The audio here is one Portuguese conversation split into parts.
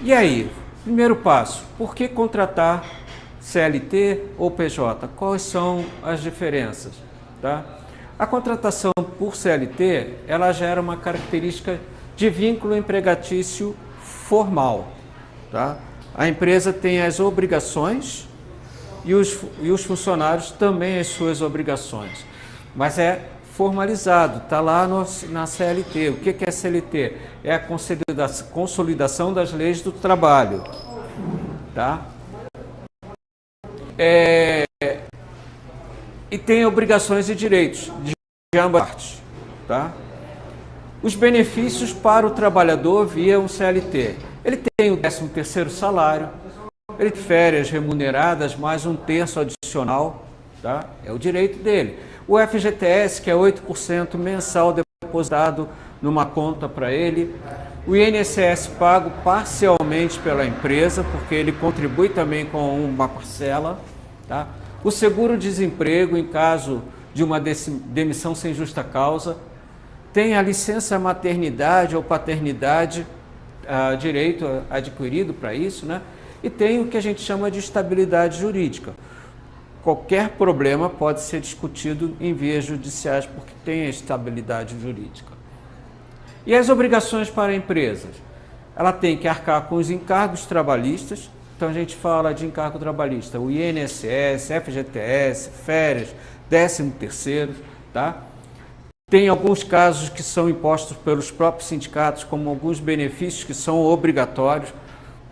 E aí, primeiro passo, por que contratar CLT ou PJ? Quais são as diferenças? Tá? A contratação por CLT, ela gera uma característica de vínculo empregatício formal. Tá? A empresa tem as obrigações e os funcionários também as suas obrigações. Mas é formalizado, está lá na CLT. O que é CLT? É a consolidação das leis do trabalho. Tá? E tem obrigações e direitos de ambas partes. Tá? Os benefícios para o trabalhador via um CLT. Ele tem o 13º salário, ele tem férias remuneradas, mais um terço adicional, tá? É o direito dele. O FGTS, que é 8% mensal depositado numa conta para ele. O INSS pago parcialmente pela empresa, porque ele contribui também com uma parcela. Tá? O seguro-desemprego, em caso de uma demissão sem justa causa. Tem a licença maternidade ou paternidade, direito adquirido para isso, né? E tem o que a gente chama de estabilidade jurídica. Qualquer problema pode ser discutido em vias judiciais porque tem a estabilidade jurídica. E as obrigações para empresas? Ela tem que arcar com os encargos trabalhistas. Então a gente fala de encargo trabalhista, o INSS, FGTS, férias, 13º, tá? Tem alguns casos que são impostos pelos próprios sindicatos, como alguns benefícios que são obrigatórios.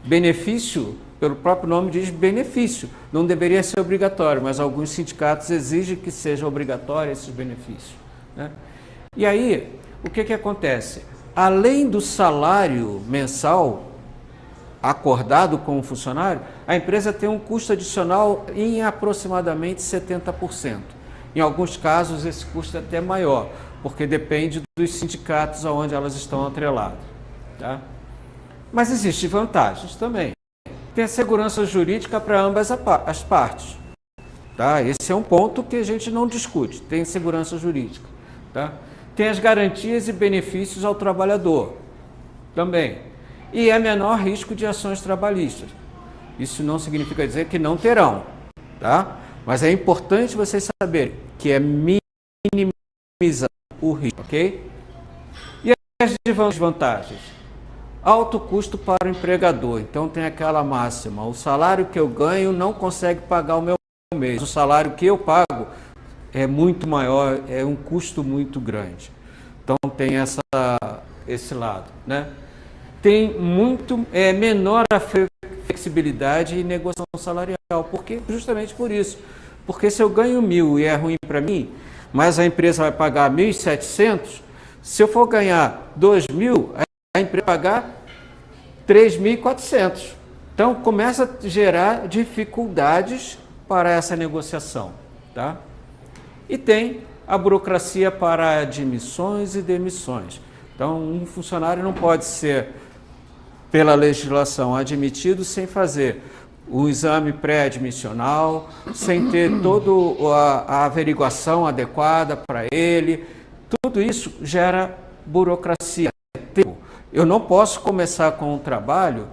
Benefício, pelo próprio nome diz benefício, não deveria ser obrigatório, mas alguns sindicatos exigem que seja obrigatório esses benefícios, né? E aí, o que acontece? Além do salário mensal acordado com o funcionário, a empresa tem um custo adicional em aproximadamente 70%. Em alguns casos, esse custo é até maior, porque depende dos sindicatos aonde elas estão atreladas. Tá? Mas existem vantagens também. Tem a segurança jurídica para ambas as partes. Tá? Esse é um ponto que a gente não discute. Tem segurança jurídica. Tá? Tem as garantias e benefícios ao trabalhador. Também. E é menor risco de ações trabalhistas. Isso não significa dizer que não terão. Tá? Mas é importante vocês saberem que é minimizar o risco, ok? E as desvantagens? Alto custo para o empregador. Então tem aquela máxima, o salário que eu ganho não consegue pagar o meu mês. O salário que eu pago é muito maior, é um custo muito grande. Então tem esse lado, né? Tem menor a flexibilidade e negociação salarial, porque justamente por isso. Porque se eu ganho 1.000 e é ruim para mim, mas a empresa vai pagar 1.700, se eu for ganhar 2.000, a empresa vai pagar 3.400. Então começa a gerar dificuldades para essa negociação, tá? E tem a burocracia para admissões e demissões. Então um funcionário não pode ser, pela legislação, admitido sem fazer o exame pré-admissional, sem ter toda a averiguação adequada para ele. Tudo isso gera burocracia. Eu não posso começar com o trabalho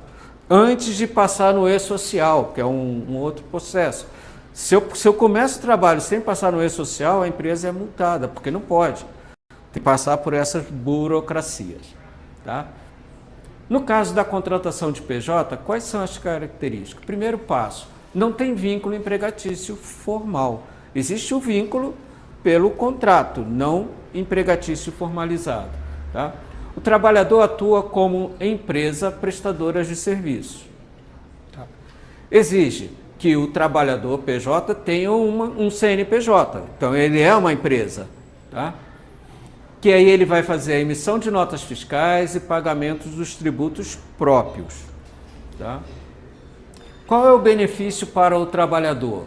antes de passar no E-Social, que é um outro processo. Se eu começo o trabalho sem passar no E-Social, a empresa é multada, porque não pode. Tem que passar por essas burocracias. Tá? No caso da contratação de PJ, quais são as características? Primeiro passo, não tem vínculo empregatício formal. Existe o vínculo pelo contrato, não empregatício formalizado. Tá? O trabalhador atua como empresa prestadora de serviços. Tá? Exige que o trabalhador PJ tenha um CNPJ, então ele é uma empresa. Tá? Que aí ele vai fazer a emissão de notas fiscais e pagamentos dos tributos próprios. Tá? Qual é o benefício para o trabalhador?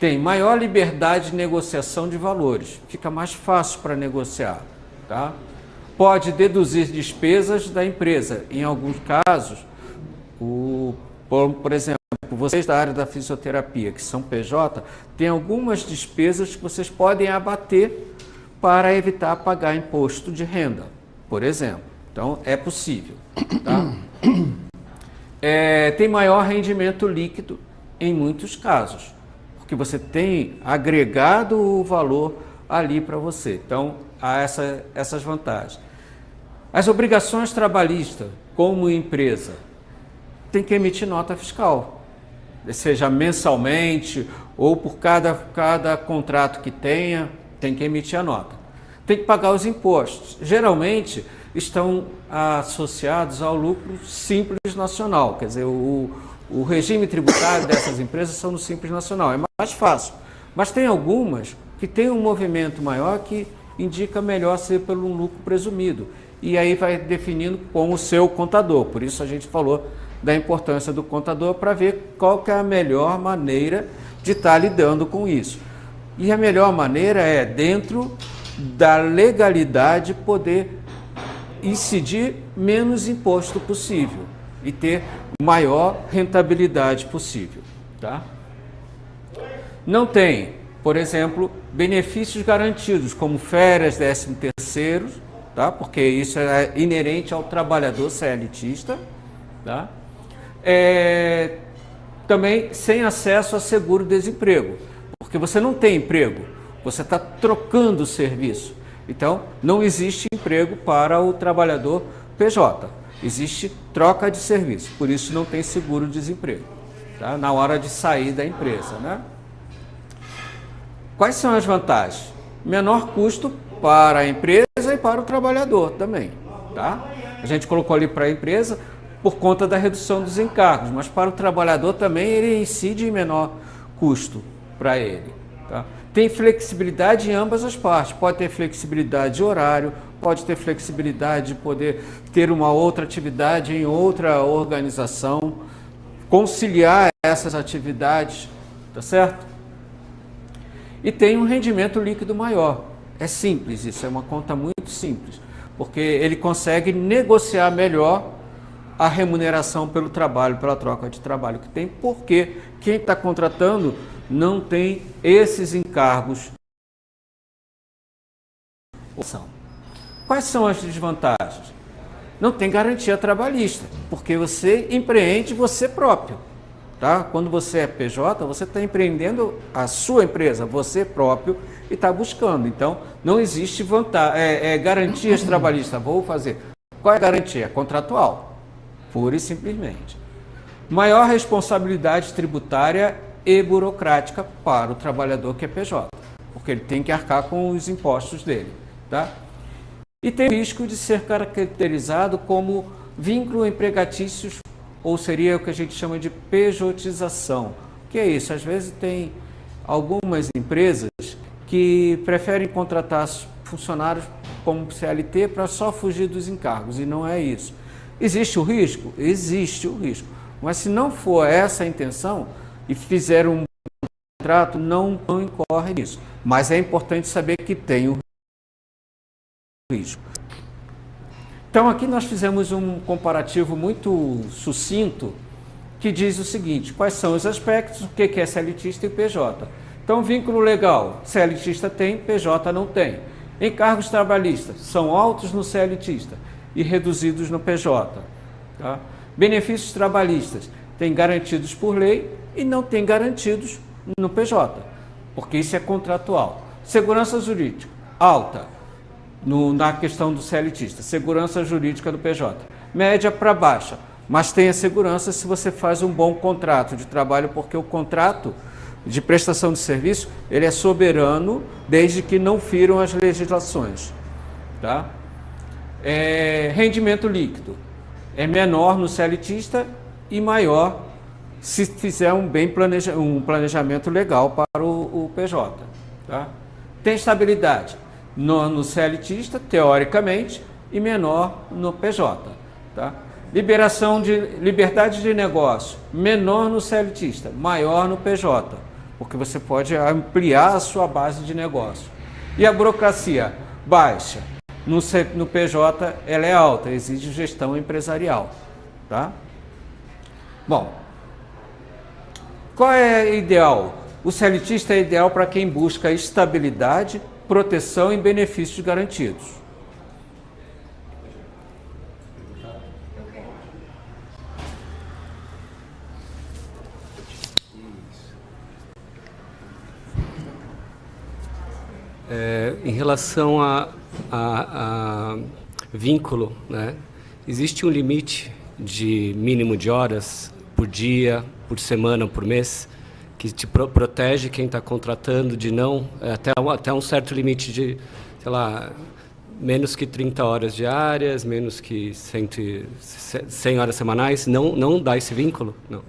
Tem maior liberdade de negociação de valores, fica mais fácil para negociar. Tá? Pode deduzir despesas da empresa. Em alguns casos, por exemplo, vocês da área da fisioterapia, que são PJ, tem algumas despesas que vocês podem abater para evitar pagar imposto de renda, por exemplo. Então, é possível. Tá? tem maior rendimento líquido em muitos casos, porque você tem agregado o valor ali para você. Então, há essas vantagens. As obrigações trabalhistas, como empresa, tem que emitir nota fiscal, seja mensalmente ou por cada contrato que tenha, tem que emitir a nota. Tem que pagar os impostos. Geralmente estão associados ao lucro simples nacional, quer dizer, o regime tributário dessas empresas são no Simples Nacional, é mais fácil. Mas tem algumas que têm um movimento maior que indica melhor ser pelo lucro presumido. E aí vai definindo com o seu contador. Por isso a gente falou da importância do contador para ver qual que é a melhor maneira de estar lidando com isso. E a melhor maneira é, dentro da legalidade, poder incidir menos imposto possível e ter maior rentabilidade possível. Tá? Não tem, por exemplo, benefícios garantidos, como férias, 13º, tá? Porque isso é inerente ao trabalhador CLTista. Tá? Também sem acesso a seguro-desemprego, porque você não tem emprego, você está trocando o serviço. Então, não existe emprego para o trabalhador PJ, existe troca de serviço, por isso não tem seguro-desemprego, tá? Na hora de sair da empresa, né? Quais são as vantagens? Menor custo para a empresa e para o trabalhador também, tá? A gente colocou ali para a empresa por conta da redução dos encargos, mas para o trabalhador também ele incide em menor custo para ele, tá? Tem flexibilidade em ambas as partes, pode ter flexibilidade de horário, pode ter flexibilidade de poder ter uma outra atividade em outra organização, conciliar essas atividades, tá certo? E tem um rendimento líquido maior. É simples, isso é uma conta muito simples, porque ele consegue negociar melhor a remuneração pelo trabalho, pela troca de trabalho que tem, porque quem está contratando não tem esses encargos. Quais são as desvantagens? Não tem garantia trabalhista, porque você empreende você próprio. Tá? Quando você é PJ, você está empreendendo a sua empresa, você próprio, e está buscando. Então, não existe garantias trabalhistas. Vou fazer. Qual é a garantia? Contratual, pura e simplesmente. Maior responsabilidade tributária e burocrática para o trabalhador que é PJ, porque ele tem que arcar com os impostos dele. Tá? E tem o risco de ser caracterizado como vínculo empregatícios, ou seria o que a gente chama de pejotização. O que é isso? Às vezes tem algumas empresas que preferem contratar funcionários como CLT para só fugir dos encargos, e não é isso. Existe o risco? Existe o risco. Mas se não for essa a intenção e fizer um contrato, não incorre nisso. Mas é importante saber que tem o risco. Então aqui nós fizemos um comparativo muito sucinto que diz o seguinte: quais são os aspectos, o que é CLTista e PJ. Então, vínculo legal, CLTista tem, PJ não tem. Encargos trabalhistas são altos no CLTista e reduzidos no PJ. Tá? Benefícios trabalhistas tem garantidos por lei e não tem garantidos no PJ, porque isso é contratual. Segurança jurídica, alta na questão do CLTista, segurança jurídica do PJ. Média para baixa, mas tem a segurança se você faz um bom contrato de trabalho, porque o contrato de prestação de serviço, ele é soberano desde que não firam as legislações. Tá? Rendimento líquido é menor no CLTista e maior se fizer um planejamento legal para o PJ. Tá? Tem estabilidade no CLTista, teoricamente, e menor no PJ. Tá? Liberdade de negócio, menor no CLTista, maior no PJ, porque você pode ampliar a sua base de negócio. E a burocracia, baixa. No PJ ela é alta, exige gestão empresarial. Tá? Bom, qual é ideal? O CLTista é ideal para quem busca estabilidade, proteção e benefícios garantidos. Em relação a vínculo, né? Existe um limite de mínimo de horas por dia, por semana, por mês, que te protege quem está contratando de não, até um certo limite de, sei lá, menos que 30 horas diárias, menos que 100 horas semanais, não dá esse vínculo? Não.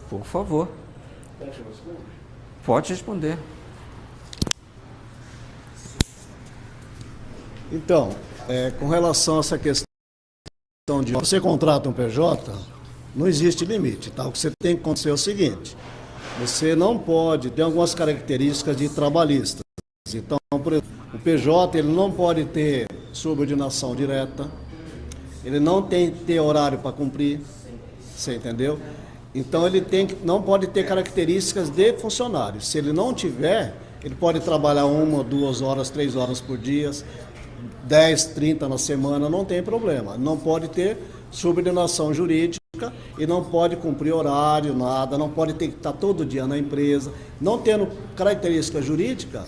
Por favor. Pode responder. Então, com relação a essa questão de você contrata um PJ, não existe limite, tá? O que você tem que acontecer é o seguinte, você não pode, tem algumas características de trabalhistas. Então, por exemplo, o PJ ele não pode ter subordinação direta, ele não tem que ter horário para cumprir, você entendeu? Então ele não pode ter características de funcionário. Se ele não tiver, ele pode trabalhar 1, 2 horas, 3 horas por dia, 10, 30 na semana, não tem problema. Não pode ter subordinação jurídica e não pode cumprir horário, nada, não pode ter que estar todo dia na empresa. Não tendo característica jurídica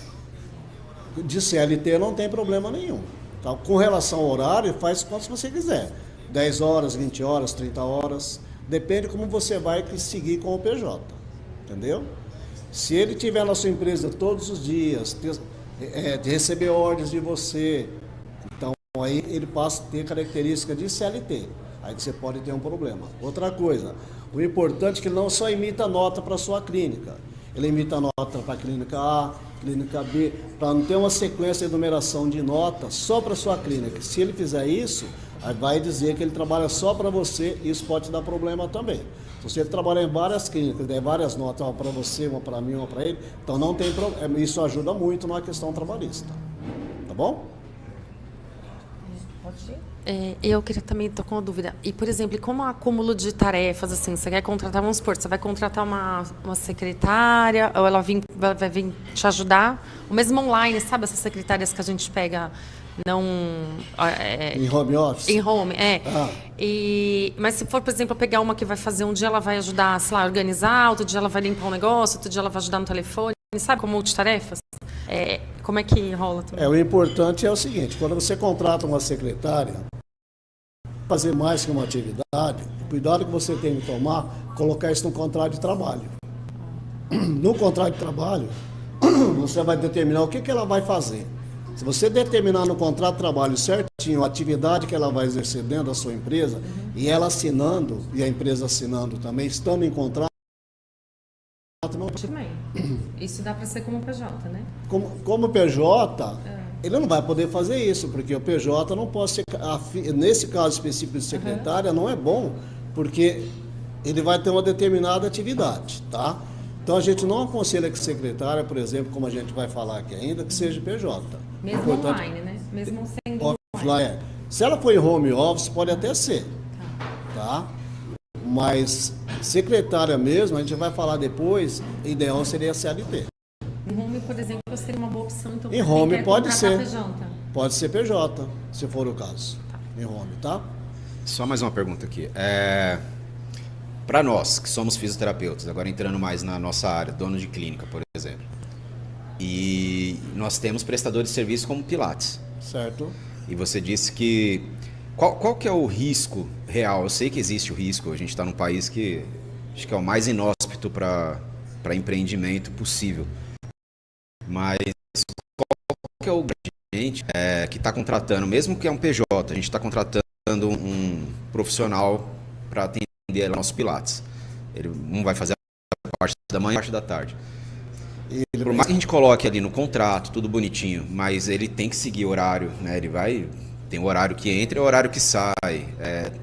de CLT, não tem problema nenhum. Tá? Com relação ao horário, faz quanto você quiser. 10 horas, 20 horas, 30 horas. Depende como você vai seguir com o PJ. Entendeu? Se ele tiver na sua empresa todos os dias, de receber ordens de você, então aí ele passa a ter característica de CLT. Aí você pode ter um problema. Outra coisa, o importante é que ele não só imita nota para a sua clínica. Ele imita nota para a clínica A, clínica B, para não ter uma sequência de numeração de notas só para a sua clínica. Se ele fizer isso, aí vai dizer que ele trabalha só para você e isso pode dar problema também. Se você trabalhar em várias clínicas, der várias notas, uma para você, uma para mim, uma para ele, então não tem problema. Isso ajuda muito na questão trabalhista. Tá bom? Pode ir? Eu queria também, estou com uma dúvida. E, por exemplo, como acúmulo de tarefas, assim, você quer contratar, vamos supor, você vai contratar uma secretária, ou ela vai vir te ajudar, o mesmo online, sabe essas secretárias que a gente pega, não... Em home office? Em home, Ah. Mas se for, por exemplo, pegar uma que vai fazer, um dia ela vai ajudar, sei lá, a organizar, outro dia ela vai limpar um negócio, outro dia ela vai ajudar no telefone, sabe, como multitarefas? Como é que rola também? O importante é o seguinte, quando você contrata uma secretária, fazer mais que uma atividade, o cuidado que você tem que tomar, colocar isso no contrato de trabalho. No contrato de trabalho, você vai determinar o que ela vai fazer. Se você determinar no contrato de trabalho certinho a atividade que ela vai exercer dentro da sua empresa, e ela assinando, e a empresa assinando também, estando em contrato, não... Isso dá para ser como PJ, né? Como PJ, ele não vai poder fazer isso, porque o PJ não pode ser, nesse caso específico de secretária, não é bom, porque ele vai ter uma determinada atividade, tá? Então a gente não aconselha que secretária, por exemplo, como a gente vai falar aqui ainda, que seja PJ. Mesmo online, né? Mesmo sendo offline. Se ela for em home office, pode até ser, tá? Mas secretária mesmo, a gente vai falar depois, o ideal seria a CLT. Em home, por exemplo, seria uma boa opção. Então, em home pode ser. PJ. Pode ser PJ, se for o caso. Em home, tá? Só mais uma pergunta aqui. Para nós, que somos fisioterapeutas, agora entrando mais na nossa área, dono de clínica, por exemplo, e nós temos prestadores de serviço como Pilates. Certo. E você disse que... Qual que é o risco real? Eu sei que existe o risco, a gente está num país que acho que é o mais inóspito para empreendimento possível. Mas qual que é o gente que está contratando, mesmo que é um PJ, a gente está contratando um profissional para atender nosso Pilates. Ele não vai fazer a parte da manhã e a parte da tarde. Por mais que a gente coloque ali no contrato, tudo bonitinho, mas ele tem que seguir horário, né? Tem o horário que entra e o horário que sai.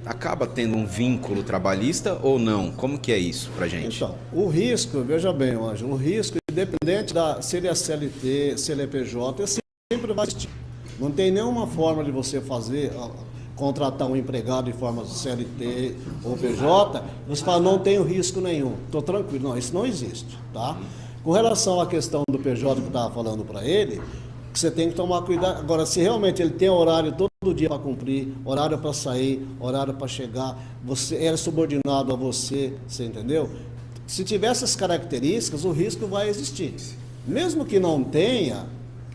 Acaba tendo um vínculo trabalhista ou não? Como que é isso pra gente? Então, o risco, veja bem, Ângelo, o risco, independente se ele é CLT, se ele é PJ, sempre vai existir. Não tem nenhuma forma de você contratar um empregado de forma CLT ou PJ, você fala, não tenho risco nenhum, estou tranquilo. Não, isso não existe, tá? Com relação à questão do PJ que eu estava falando para ele, você tem que tomar cuidado. Agora, se realmente ele tem horário todo dia para cumprir, horário para sair, horário para chegar, você é subordinado a você entendeu? Se tiver essas características, o risco vai existir. Mesmo que não tenha,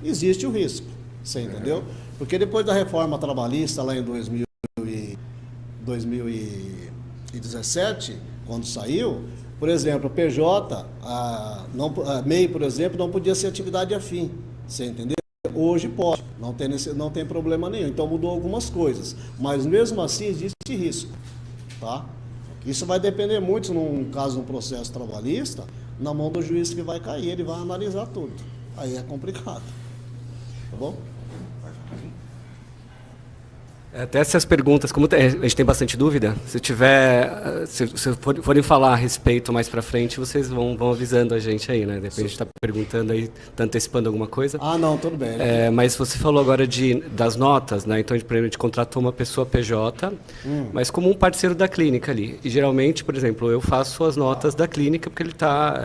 existe o risco, você entendeu? Porque depois da reforma trabalhista, lá em 2017, quando saiu, por exemplo, PJ, a MEI, por exemplo, não podia ser atividade afim, você entendeu? Hoje pode, não tem problema nenhum, então mudou algumas coisas, mas mesmo assim existe risco, tá? Isso vai depender muito, num caso, um processo trabalhista, na mão do juiz que vai cair, ele vai analisar tudo, aí é complicado, tá bom? Até essas perguntas, como a gente tem bastante dúvida, se forem falar a respeito mais para frente, vocês vão avisando a gente aí, né? Depois a gente está perguntando aí, está antecipando alguma coisa. Ah, não, tudo bem. Mas você falou agora das notas, né? Então, por exemplo, a gente contratou uma pessoa PJ, mas como um parceiro da clínica ali. E geralmente, por exemplo, eu faço as notas da clínica porque ele está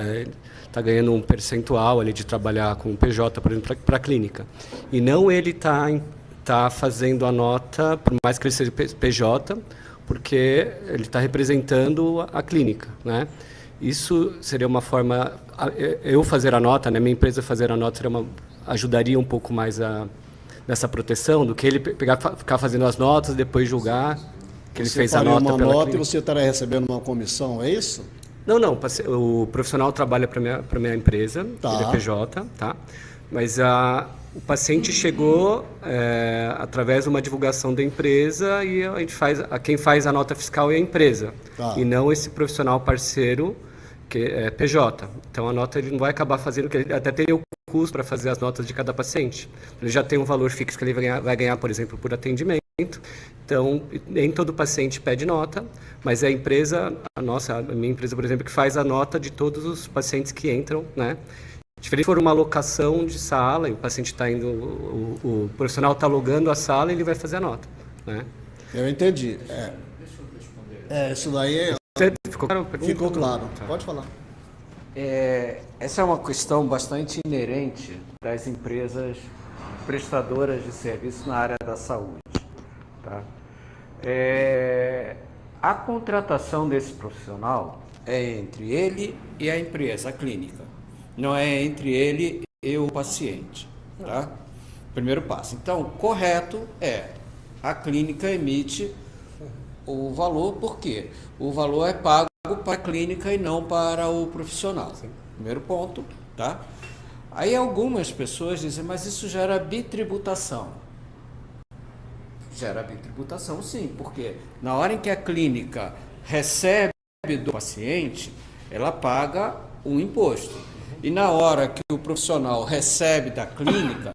ganhando um percentual ali de trabalhar com o PJ, por exemplo, para a clínica. E não ele está fazendo a nota, por mais que ele seja PJ, porque ele está representando a clínica, né? Isso seria uma forma, eu fazer a nota, né? Minha empresa fazer a nota ajudaria um pouco mais nessa proteção do que ele ficar fazendo as notas e depois julgar que ele fez a nota uma pela nota clínica. E você estaria recebendo uma comissão, é isso? Não, o profissional trabalha para minha empresa, Tá. ele é PJ, tá? Mas o paciente chegou através de uma divulgação da empresa e quem faz a nota fiscal é a empresa, Tá. e não esse profissional parceiro que é PJ. Então a nota ele não vai acabar fazendo, que ele até teria o custo para fazer as notas de cada paciente. Ele já tem um valor fixo que ele vai ganhar, por exemplo, por atendimento. Então, nem todo paciente pede nota, mas é a empresa, a minha empresa, por exemplo, que faz a nota de todos os pacientes que entram, né? Diferente for uma alocação de sala, e o paciente está indo, o profissional está alugando a sala e ele vai fazer a nota, né? Eu entendi. Isso daí Ficou claro? ficou claro. Pode falar. Essa é uma questão bastante inerente das empresas prestadoras de serviço na área da saúde. Tá? A contratação desse profissional é entre ele e a empresa, a clínica. Não é entre ele e o paciente. Tá? Primeiro passo. Então, correto é a clínica emite o valor, porque o valor é pago para a clínica e não para o profissional. Primeiro ponto, tá? Aí algumas pessoas dizem, mas isso gera bitributação. Gera bitributação, sim, porque na hora em que a clínica recebe do paciente, ela paga um imposto. E na hora que o profissional recebe da clínica,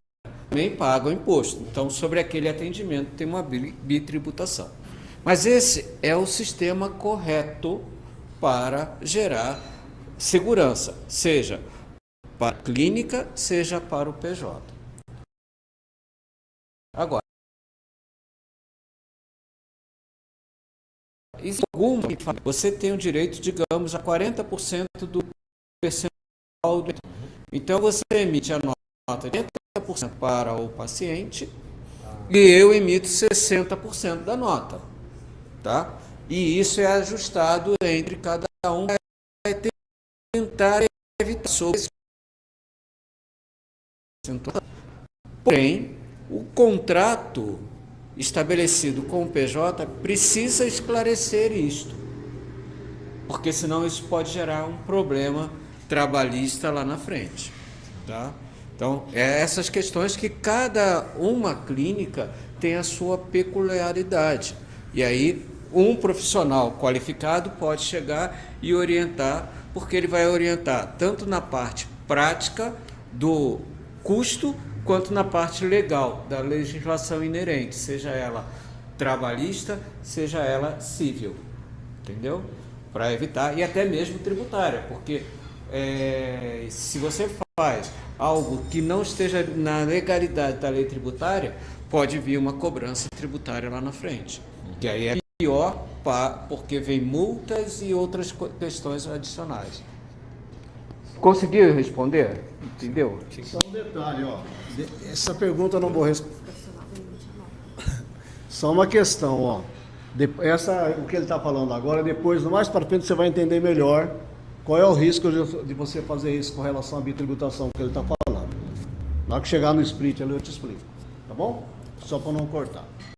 também paga o imposto. Então, sobre aquele atendimento tem uma bitributação. Mas esse é o sistema correto para gerar segurança, seja para a clínica, seja para o PJ. Agora, você tem o direito, digamos, a 40% do percentual. Então, você emite a nota de 80% para o paciente e eu emito 60% da nota. Tá? E isso é ajustado entre cada um para tentar evitar sobre. Porém, o contrato estabelecido com o PJ precisa esclarecer isto, porque senão isso pode gerar um problema trabalhista lá na frente. Tá? Então, essas questões que cada uma clínica tem a sua peculiaridade. E aí, um profissional qualificado pode chegar e orientar, porque ele vai orientar tanto na parte prática do custo, quanto na parte legal da legislação inerente, seja ela trabalhista, seja ela civil, entendeu? Para evitar, e até mesmo tributária, porque se você faz algo que não esteja na legalidade da lei tributária, pode vir uma cobrança tributária lá na frente, que aí é pior, porque vem multas e outras questões adicionais. Conseguiu responder? Entendeu? Só um detalhe, ó. Essa pergunta eu não vou responder. Só uma questão, ó. O que ele está falando agora, depois, mais para frente, você vai entender melhor qual é o risco de você fazer isso com relação à bitributação que ele está falando. Na hora que chegar no split ali eu te explico, tá bom? Só para não cortar.